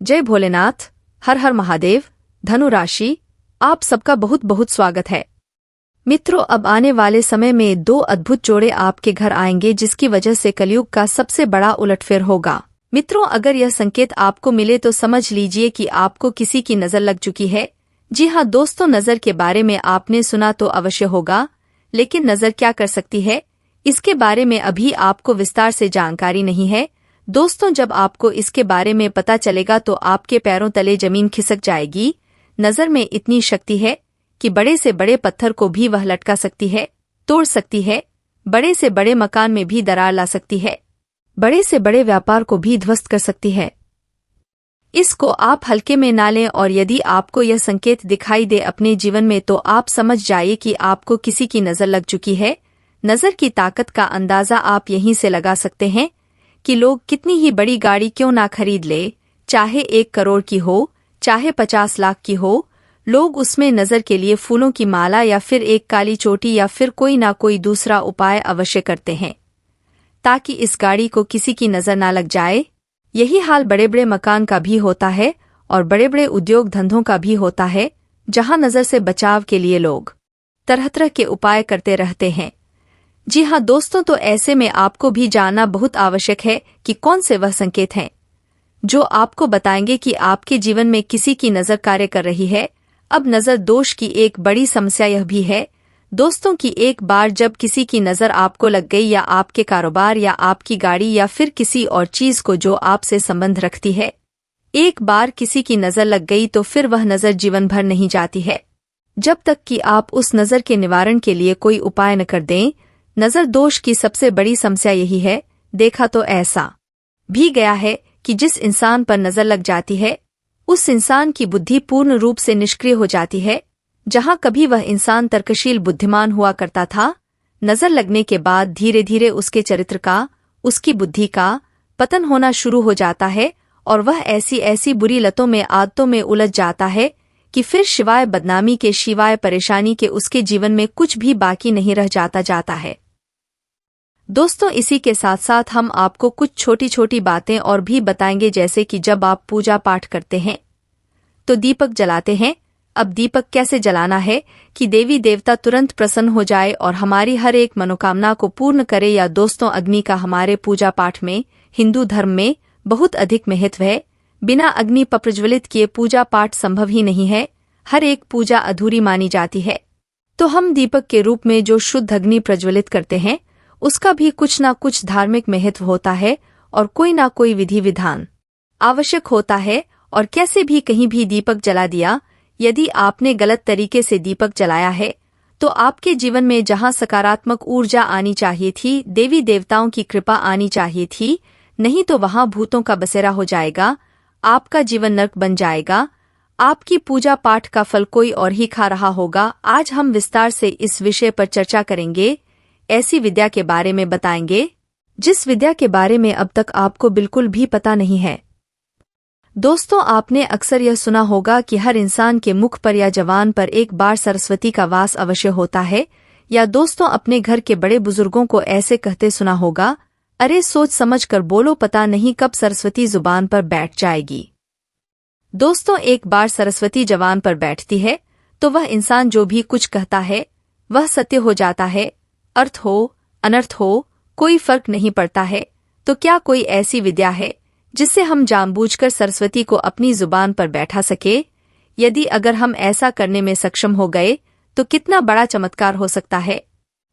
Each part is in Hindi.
जय भोलेनाथ। हर हर महादेव। धनु राशि, आप सबका बहुत बहुत स्वागत है। मित्रों, अब आने वाले समय में दो अद्भुत जोड़े आपके घर आएंगे, जिसकी वजह से कलयुग का सबसे बड़ा उलटफेर होगा। मित्रों, अगर यह संकेत आपको मिले तो समझ लीजिए कि आपको किसी की नजर लग चुकी है। जी हाँ दोस्तों, नजर के बारे में आपने सुना तो अवश्य होगा, लेकिन नजर क्या कर सकती है, इसके बारे में अभी आपको विस्तार से जानकारी नहीं है। दोस्तों, जब आपको इसके बारे में पता चलेगा तो आपके पैरों तले जमीन खिसक जाएगी। नजर में इतनी शक्ति है कि बड़े से बड़े पत्थर को भी वह लटका सकती है, तोड़ सकती है, बड़े से बड़े मकान में भी दरार ला सकती है, बड़े से बड़े व्यापार को भी ध्वस्त कर सकती है। इसको आप हल्के में ना लें, और यदि आपको यह संकेत दिखाई दे अपने जीवन में तो आप समझ जाइए कि आपको किसी की नजर लग चुकी है। नजर की ताकत का अंदाजा आप यहीं से लगा सकते हैं कि लोग कितनी ही बड़ी गाड़ी क्यों ना खरीद ले, चाहे 1 करोड़ की हो, चाहे 50 लाख की हो, लोग उसमें नजर के लिए फूलों की माला या फिर एक काली चोटी या फिर कोई ना कोई दूसरा उपाय अवश्य करते हैं, ताकि इस गाड़ी को किसी की नजर ना लग जाए। यही हाल बड़े बड़े मकान का भी होता है और बड़े बड़े उद्योग धंधों का भी होता है, जहां नजर से बचाव के लिए लोग तरह तरह के उपाय करते रहते हैं। जी हाँ दोस्तों, तो ऐसे में आपको भी जानना बहुत आवश्यक है कि कौन से वह संकेत हैं जो आपको बताएंगे कि आपके जीवन में किसी की नजर कार्य कर रही है। अब नजर दोष की एक बड़ी समस्या यह भी है दोस्तों कि एक बार जब किसी की नजर आपको लग गई, या आपके कारोबार या आपकी गाड़ी या फिर किसी और चीज को जो आपसे संबंध रखती है, एक बार किसी की नजर लग गई तो फिर वह नजर जीवन भर नहीं जाती है, जब तक कि आप उस नजर के निवारण के लिए कोई उपाय न कर दें। नजर दोष की सबसे बड़ी समस्या यही है। देखा तो ऐसा भी गया है कि जिस इंसान पर नजर लग जाती है, उस इंसान की बुद्धि पूर्ण रूप से निष्क्रिय हो जाती है। जहां कभी वह इंसान तर्कशील बुद्धिमान हुआ करता था, नजर लगने के बाद धीरे धीरे उसके चरित्र का, उसकी बुद्धि का पतन होना शुरू हो जाता है, और वह ऐसी ऐसी बुरी लतों में, आदतों में उलझ जाता है कि फिर शिवाय बदनामी के, शिवाय परेशानी के उसके जीवन में कुछ भी बाकी नहीं रह जाता है। दोस्तों, इसी के साथ साथ हम आपको कुछ छोटी छोटी बातें और भी बताएंगे, जैसे कि जब आप पूजा पाठ करते हैं तो दीपक जलाते हैं। अब दीपक कैसे जलाना है कि देवी देवता तुरंत प्रसन्न हो जाए और हमारी हर एक मनोकामना को पूर्ण करे। या दोस्तों, अग्नि का हमारे पूजा पाठ में, हिंदू धर्म में बहुत अधिक महत्व है। बिना अग्नि प्रज्वलित किए पूजा पाठ संभव ही नहीं है। हर एक पूजा अधूरी मानी जाती है। तो हम दीपक के रूप में जो शुद्ध अग्नि प्रज्वलित करते हैं, उसका भी कुछ ना कुछ धार्मिक महत्व होता है और कोई ना कोई विधि विधान आवश्यक होता है। और कैसे भी कहीं भी दीपक जला दिया, यदि आपने गलत तरीके से दीपक जलाया है, तो आपके जीवन में जहां सकारात्मक ऊर्जा आनी चाहिए थी, देवी देवताओं की कृपा आनी चाहिए थी, नहीं तो वहां भूतों का बसेरा हो जाएगा। आपका जीवन नर्क बन जाएगा। आपकी पूजा पाठ का फल कोई और ही खा रहा होगा। आज हम विस्तार से इस विषय पर चर्चा करेंगे। ऐसी विद्या के बारे में बताएंगे जिस विद्या के बारे में अब तक आपको बिल्कुल भी पता नहीं है। दोस्तों, आपने अक्सर यह सुना होगा कि हर इंसान के मुख पर या जबान पर एक बार सरस्वती का वास अवश्य होता है। या दोस्तों, अपने घर के बड़े बुजुर्गों को ऐसे कहते सुना होगा, अरे सोच समझ कर बोलो, पता नहीं कब सरस्वती जुबान पर बैठ जाएगी। दोस्तों, एक बार सरस्वती जबान पर बैठती है तो वह इंसान जो भी कुछ कहता है वह सत्य हो जाता है। अर्थ हो, अनर्थ हो, कोई फर्क नहीं पड़ता है। तो क्या कोई ऐसी विद्या है जिससे हम जानबूझकर सरस्वती को अपनी जुबान पर बैठा सके? यदि अगर हम ऐसा करने में सक्षम हो गए तो कितना बड़ा चमत्कार हो सकता है।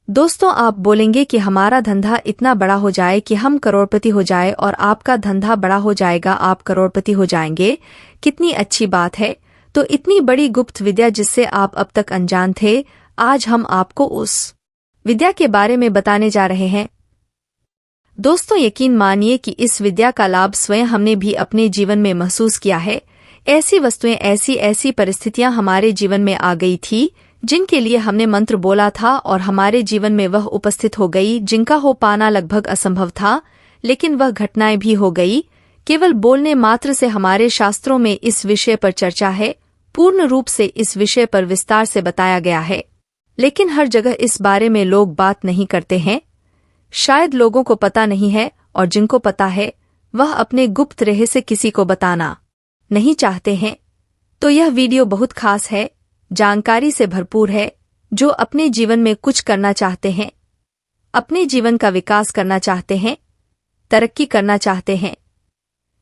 दोस्तों, आप बोलेंगे कि हमारा धंधा इतना बड़ा हो जाए कि हम करोड़पति हो जाए, और आपका धंधा बड़ा हो जाएगा, आप करोड़पति हो जाएंगे। कितनी अच्छी बात है। तो इतनी बड़ी गुप्त विद्या जिससे आप अब तक अनजान थे, आज हम आपको उस विद्या के बारे में बताने जा रहे हैं। दोस्तों, यकीन मानिए कि इस विद्या का लाभ स्वयं हमने भी अपने जीवन में महसूस किया है। ऐसी वस्तुएं, ऐसी ऐसी परिस्थितियां हमारे जीवन में आ गई थी जिनके लिए हमने मंत्र बोला था और हमारे जीवन में वह उपस्थित हो गई जिनका हो पाना लगभग असंभव था, लेकिन वह घटनाएं भी हो गई। केवल बोलने मात्र से हमारे शास्त्रों में इस विषय पर चर्चा है। पूर्ण रूप से इस विषय पर विस्तार से बताया गया है, लेकिन हर जगह इस बारे में लोग बात नहीं करते हैं। शायद लोगों को पता नहीं है, और जिनको पता है वह अपने गुप्त रहस्य किसी को बताना नहीं चाहते हैं तो यह वीडियो बहुत खास है, जानकारी से भरपूर है। जो अपने जीवन में कुछ करना चाहते हैं, अपने जीवन का विकास करना चाहते हैं, तरक्की करना चाहते हैं,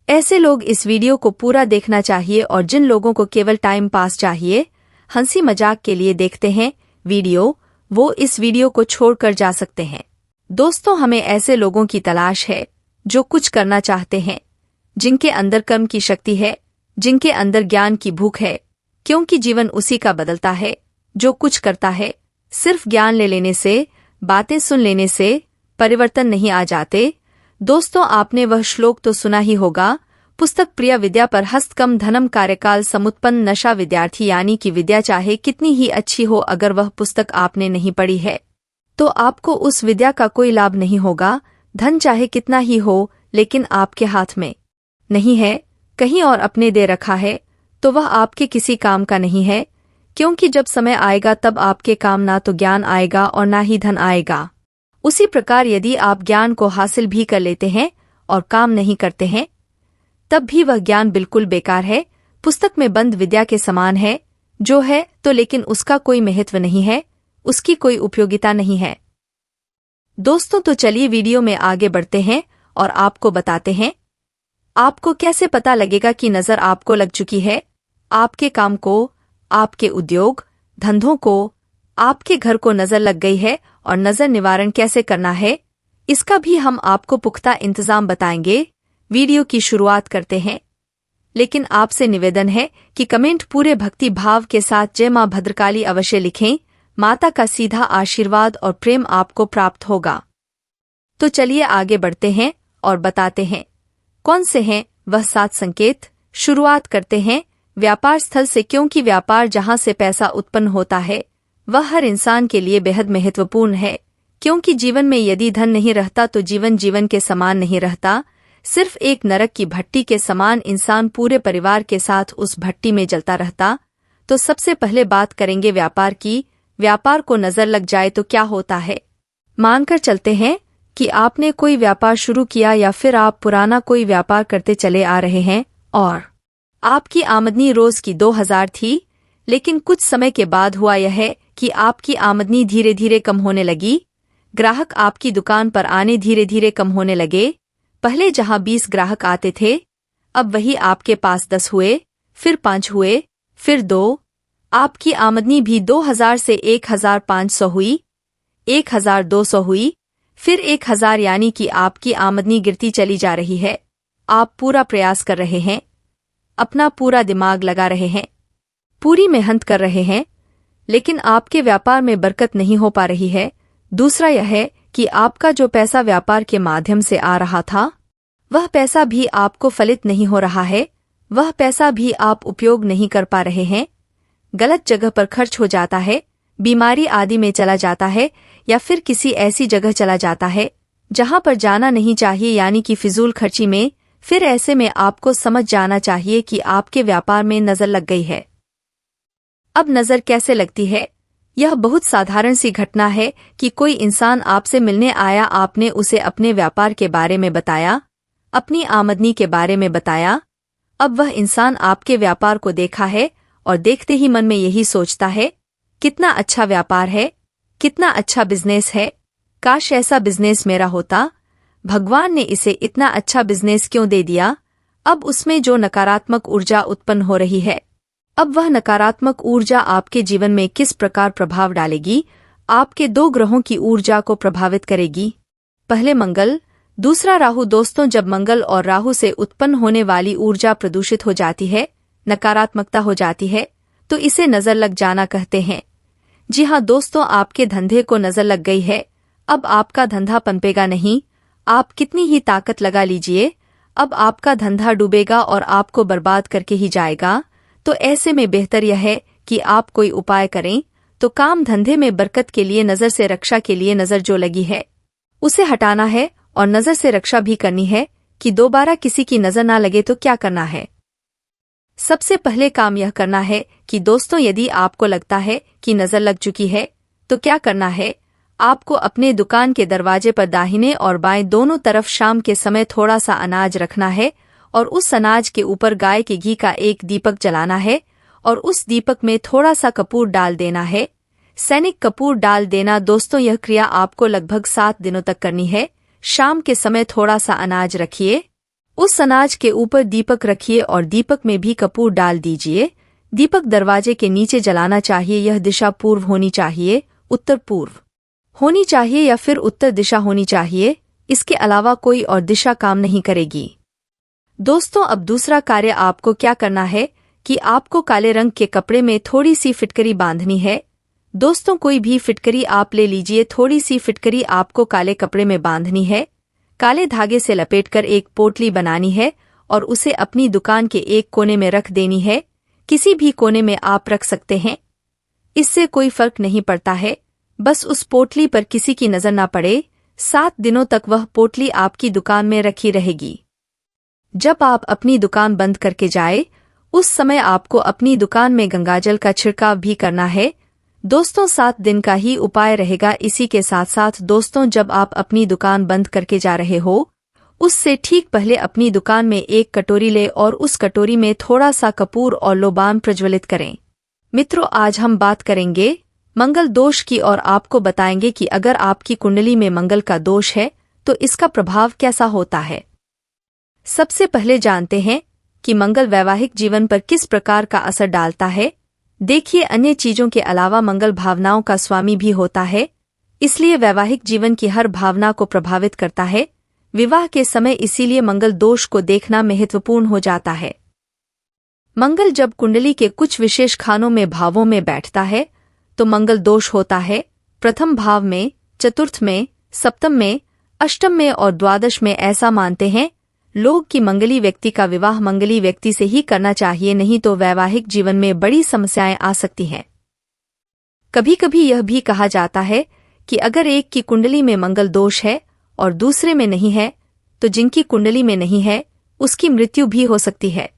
ऐसे लोग इस वीडियो को पूरा देखना चाहिए। और जिन लोगों को केवल टाइम पास चाहिए, हंसी मजाक के लिए देखते हैं वीडियो, वो इस वीडियो को छोड़कर जा सकते हैं। दोस्तों, हमें ऐसे लोगों की तलाश है जो कुछ करना चाहते हैं, जिनके अंदर कर्म की शक्ति है, जिनके अंदर ज्ञान की भूख है, क्योंकि जीवन उसी का बदलता है जो कुछ करता है। सिर्फ ज्ञान ले लेने से, बातें सुन लेने से परिवर्तन नहीं आ जाते। दोस्तों, आपने वह श्लोक तो सुना ही होगा, पुस्तक प्रिय विद्या पर हस्त कम धनम कार्यकाल समुत्पन्न नशा। विद्यार्थी यानी कि विद्या चाहे कितनी ही अच्छी हो, अगर वह पुस्तक आपने नहीं पढ़ी है तो आपको उस विद्या का कोई लाभ नहीं होगा। धन चाहे कितना ही हो, लेकिन आपके हाथ में नहीं है, कहीं और अपने दे रखा है, तो वह आपके किसी काम का नहीं है। क्योंकि जब समय आएगा तब आपके काम ना तो ज्ञान आएगा और ना ही धन आएगा। उसी प्रकार यदि आप ज्ञान को हासिल भी कर लेते हैं और काम नहीं करते हैं, तब भी वह ज्ञान बिल्कुल बेकार है, पुस्तक में बंद विद्या के समान है। जो है तो लेकिन उसका कोई महत्व नहीं है, उसकी कोई उपयोगिता नहीं है। दोस्तों, तो चलिए वीडियो में आगे बढ़ते हैं और आपको बताते हैं आपको कैसे पता लगेगा कि नजर आपको लग चुकी है। आपके काम को, आपके उद्योग धंधों को, आपके घर को नजर लग गई है। और नजर निवारण कैसे करना है, इसका भी हम आपको पुख्ता इंतजाम बताएंगे। वीडियो की शुरुआत करते हैं, लेकिन आपसे निवेदन है कि कमेंट पूरे भक्ति भाव के साथ जय मां भद्रकाली अवश्य लिखें। माता का सीधा आशीर्वाद और प्रेम आपको प्राप्त होगा। तो चलिए आगे बढ़ते हैं और बताते हैं कौन से हैं वह 7 संकेत। शुरुआत करते हैं व्यापार स्थल से, क्योंकि व्यापार जहां से पैसा उत्पन्न होता है वह हर इंसान के लिए बेहद महत्वपूर्ण है। क्योंकि जीवन में यदि धन नहीं रहता तो जीवन के समान नहीं रहता। सिर्फ एक नरक की भट्टी के समान इंसान पूरे परिवार के साथ उस भट्टी में जलता रहता। तो सबसे पहले बात करेंगे व्यापार की। व्यापार को नजर लग जाए तो क्या होता है। मानकर चलते हैं कि आपने कोई व्यापार शुरू किया या फिर आप पुराना कोई व्यापार करते चले आ रहे हैं और आपकी आमदनी रोज की 2000 थी, लेकिन कुछ समय के बाद हुआ यह है कि आपकी आमदनी धीरे धीरे कम होने लगी। ग्राहक आपकी दुकान पर आने धीरे धीरे कम होने लगे। पहले जहां 20 ग्राहक आते थे, अब वही आपके पास 10 हुए, फिर 5 हुए, फिर 2। आपकी आमदनी भी 2000 से 1500 हुई, 1200 हुई, फिर 1000, यानी कि आपकी आमदनी गिरती चली जा रही है। आप पूरा प्रयास कर रहे हैं, अपना पूरा दिमाग लगा रहे हैं, पूरी मेहनत कर रहे हैं, लेकिन आपके व्यापार में बरकत नहीं हो पा रही है। दूसरा यह है कि आपका जो पैसा व्यापार के माध्यम से आ रहा था, वह पैसा भी आपको फलित नहीं हो रहा है, वह पैसा भी आप उपयोग नहीं कर पा रहे हैं। गलत जगह पर खर्च हो जाता है, बीमारी आदि में चला जाता है, या फिर किसी ऐसी जगह चला जाता है जहां पर जाना नहीं चाहिए, यानी कि फिजूल खर्ची में। फिर ऐसे में आपको समझ जाना चाहिए कि आपके व्यापार में नजर लग गई है। अब नजर कैसे लगती है? यह बहुत साधारण सी घटना है कि कोई इंसान आपसे मिलने आया, आपने उसे अपने व्यापार के बारे में बताया, अपनी आमदनी के बारे में बताया। अब वह इंसान आपके व्यापार को देखा है और देखते ही मन में यही सोचता है, कितना अच्छा व्यापार है, कितना अच्छा बिजनेस है, काश ऐसा बिजनेस मेरा होता। भगवान ने इसे इतना अच्छा बिजनेस क्यों दे दिया? अब उसमें जो नकारात्मक ऊर्जा उत्पन्न हो रही है, अब वह नकारात्मक ऊर्जा आपके जीवन में किस प्रकार प्रभाव डालेगी? आपके 2 ग्रहों की ऊर्जा को प्रभावित करेगी। पहले मंगल, दूसरा राहु। दोस्तों, जब मंगल और राहु से उत्पन्न होने वाली ऊर्जा प्रदूषित हो जाती है, नकारात्मकता हो जाती है, तो इसे नजर लग जाना कहते हैं। जी हाँ दोस्तों, आपके धंधे को नजर लग गई है। अब आपका धंधा पनपेगा नहीं, आप कितनी ही ताकत लगा लीजिए, अब आपका धंधा डूबेगा और आपको बर्बाद करके ही जाएगा। तो ऐसे में बेहतर यह है कि आप कोई उपाय करें। तो काम धंधे में बरकत के लिए, नजर से रक्षा के लिए, नजर जो लगी है उसे हटाना है और नजर से रक्षा भी करनी है कि दोबारा किसी की नजर ना लगे। तो क्या करना है? सबसे पहले काम यह करना है कि दोस्तों, यदि आपको लगता है कि नजर लग चुकी है तो क्या करना है? आपको अपने दुकान के दरवाजे पर दाहिने और बाएं दोनों तरफ शाम के समय थोड़ा सा अनाज रखना है और उस अनाज के ऊपर गाय के घी का एक दीपक जलाना है और उस दीपक में थोड़ा सा कपूर डाल देना है। सैनिक कपूर डाल देना दोस्तों, यह क्रिया आपको लगभग 7 दिनों तक करनी है। शाम के समय थोड़ा सा अनाज रखिए, उस अनाज के ऊपर दीपक रखिए और दीपक में भी कपूर डाल दीजिए। दीपक दरवाजे के नीचे जलाना चाहिए। यह दिशा पूर्व होनी चाहिए, उत्तर पूर्व होनी चाहिए या फिर उत्तर दिशा होनी चाहिए। इसके अलावा कोई और दिशा काम नहीं करेगी। दोस्तों, अब दूसरा कार्य आपको क्या करना है कि आपको काले रंग के कपड़े में थोड़ी सी फिटकरी बांधनी है। दोस्तों, कोई भी फिटकरी आप ले लीजिए। थोड़ी सी फिटकरी आपको काले कपड़े में बांधनी है। काले धागे से लपेटकर एक पोटली बनानी है और उसे अपनी दुकान के एक कोने में रख देनी है। किसी भी कोने में आप रख सकते हैं, इससे कोई फर्क नहीं पड़ता है। बस उस पोटली पर किसी की नजर ना पड़े। 7 दिनों तक वह पोटली आपकी दुकान में रखी रहेगी। जब आप अपनी दुकान बंद करके जाए, उस समय आपको अपनी दुकान में गंगाजल का छिड़काव भी करना है। दोस्तों, 7 दिन का ही उपाय रहेगा। इसी के साथ साथ दोस्तों, जब आप अपनी दुकान बंद करके जा रहे हो, उससे ठीक पहले अपनी दुकान में एक कटोरी ले और उस कटोरी में थोड़ा सा कपूर और लोबान प्रज्वलित करें। मित्रों, आज हम बात करेंगे मंगल दोष की और आपको बताएंगे कि अगर आपकी कुंडली में मंगल का दोष है तो इसका प्रभाव कैसा होता है। सबसे पहले जानते हैं कि मंगल वैवाहिक जीवन पर किस प्रकार का असर डालता है। देखिए, अन्य चीजों के अलावा मंगल भावनाओं का स्वामी भी होता है, इसलिए वैवाहिक जीवन की हर भावना को प्रभावित करता है। विवाह के समय इसीलिए मंगल दोष को देखना महत्वपूर्ण हो जाता है। मंगल जब कुंडली के कुछ विशेष खानों में भावों में बैठता है तो मंगल दोष होता है। प्रथम भाव में, चतुर्थ में, सप्तम में, अष्टम में और द्वादश में। ऐसा मानते हैं लोग कि मंगली व्यक्ति का विवाह मंगली व्यक्ति से ही करना चाहिए, नहीं तो वैवाहिक जीवन में बड़ी समस्याएं आ सकती हैं। कभी कभी यह भी कहा जाता है कि अगर एक की कुंडली में मंगल दोष है और दूसरे में नहीं है, तो जिनकी कुंडली में नहीं है उसकी मृत्यु भी हो सकती है।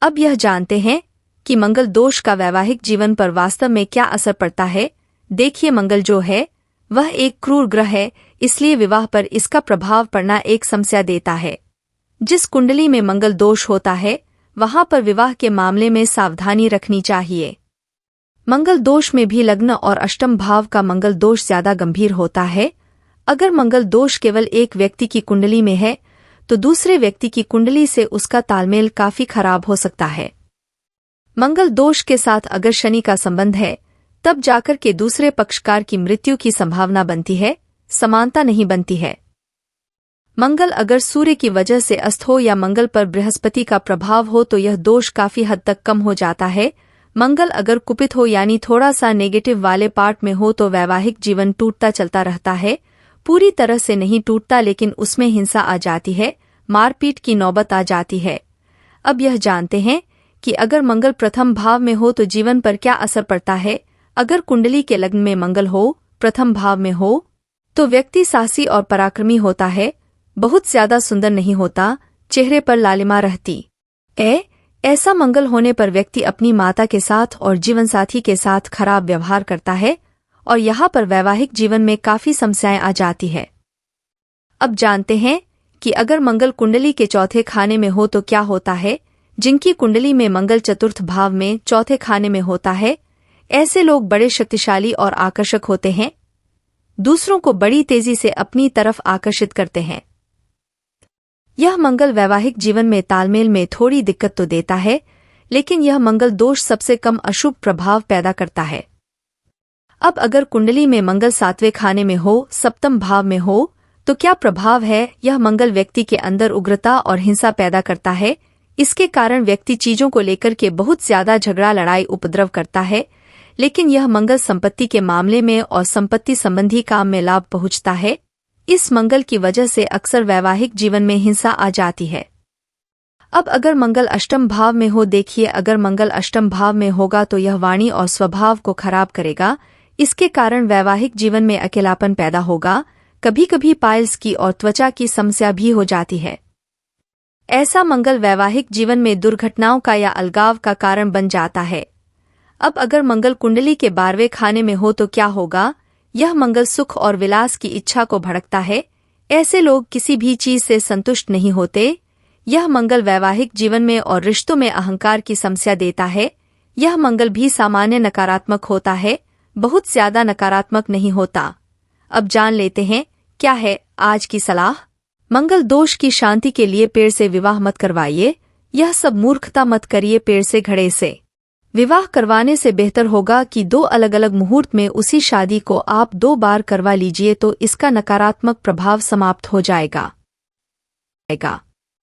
अब यह जानते हैं कि मंगल दोष का वैवाहिक जीवन पर वास्तव में क्या असर पड़ता है। देखिए, मंगल जो है वह एक क्रूर ग्रह है, इसलिए विवाह पर इसका प्रभाव पड़ना एक समस्या देता है। जिस कुंडली में मंगल दोष होता है वहां पर विवाह के मामले में सावधानी रखनी चाहिए। मंगल दोष में भी लग्न और अष्टम भाव का मंगल दोष ज्यादा गंभीर होता है। अगर मंगल दोष केवल एक व्यक्ति की कुंडली में है तो दूसरे व्यक्ति की कुंडली से उसका तालमेल काफी खराब हो सकता है। मंगल दोष के साथ अगर शनि का संबंध है तब जाकर के दूसरे पक्षकार की मृत्यु की संभावना बनती है, समानता नहीं बनती है। मंगल अगर सूर्य की वजह से अस्त हो या मंगल पर बृहस्पति का प्रभाव हो तो यह दोष काफी हद तक कम हो जाता है। मंगल अगर कुपित हो यानी थोड़ा सा नेगेटिव वाले पार्ट में हो तो वैवाहिक जीवन टूटता चलता रहता है। पूरी तरह से नहीं टूटता, लेकिन उसमें हिंसा आ जाती है, मारपीट की नौबत आ जाती है। अब यह जानते हैं कि अगर मंगल प्रथम भाव में हो तो जीवन पर क्या असर पड़ता है। अगर कुंडली के लग्न में मंगल हो, प्रथम भाव में हो, तो व्यक्ति साहसी और पराक्रमी होता है, बहुत ज्यादा सुंदर नहीं होता, चेहरे पर लालिमा रहती ऐसा मंगल होने पर व्यक्ति अपनी माता के साथ और जीवनसाथी के साथ खराब व्यवहार करता है और यहाँ पर वैवाहिक जीवन में काफी समस्याएं आ जाती है। अब जानते हैं कि अगर मंगल कुंडली के चौथे खाने में हो तो क्या होता है। जिनकी कुंडली में मंगल चतुर्थ भाव में चौथे खाने में होता है, ऐसे लोग बड़े शक्तिशाली और आकर्षक होते हैं, दूसरों को बड़ी तेजी से अपनी तरफ आकर्षित करते हैं। यह मंगल वैवाहिक जीवन में तालमेल में थोड़ी दिक्कत तो देता है, लेकिन यह मंगल दोष सबसे कम अशुभ प्रभाव पैदा करता है। अब अगर कुंडली में मंगल सातवें खाने में हो, सप्तम भाव में हो, तो क्या प्रभाव है। यह मंगल व्यक्ति के अंदर उग्रता और हिंसा पैदा करता है। इसके कारण व्यक्ति चीजों को लेकर के बहुत ज्यादा झगड़ा, लड़ाई, उपद्रव करता है। लेकिन यह मंगल संपत्ति के मामले में और संपत्ति संबंधी काम में लाभ पहुंचता है। इस मंगल की वजह से अक्सर वैवाहिक जीवन में हिंसा आ जाती है। अब अगर मंगल अष्टम भाव में हो, देखिए, अगर मंगल अष्टम भाव में होगा तो यह वाणी और स्वभाव को खराब करेगा। इसके कारण वैवाहिक जीवन में अकेलापन पैदा होगा। कभी कभी पाइल्स की और त्वचा की समस्या भी हो जाती है। ऐसा मंगल वैवाहिक जीवन में दुर्घटनाओं का या अलगाव का कारण बन जाता है। अब अगर मंगल कुंडली के 12वें खाने में हो तो क्या होगा। यह मंगल सुख और विलास की इच्छा को भड़कता है। ऐसे लोग किसी भी चीज से संतुष्ट नहीं होते। यह मंगल वैवाहिक जीवन में और रिश्तों में अहंकार की समस्या देता है। यह मंगल भी सामान्य नकारात्मक होता है, बहुत ज्यादा नकारात्मक नहीं होता। अब जान लेते हैं क्या है आज की सलाह। मंगल दोष की शांति के लिए पेड़ से विवाह मत करवाइए। यह सब मूर्खता मत करिए। पेड़ से घड़े से विवाह करवाने से बेहतर होगा कि 2 अलग अलग मुहूर्त में उसी शादी को आप 2 बार करवा लीजिए, तो इसका नकारात्मक प्रभाव समाप्त हो जाएगा।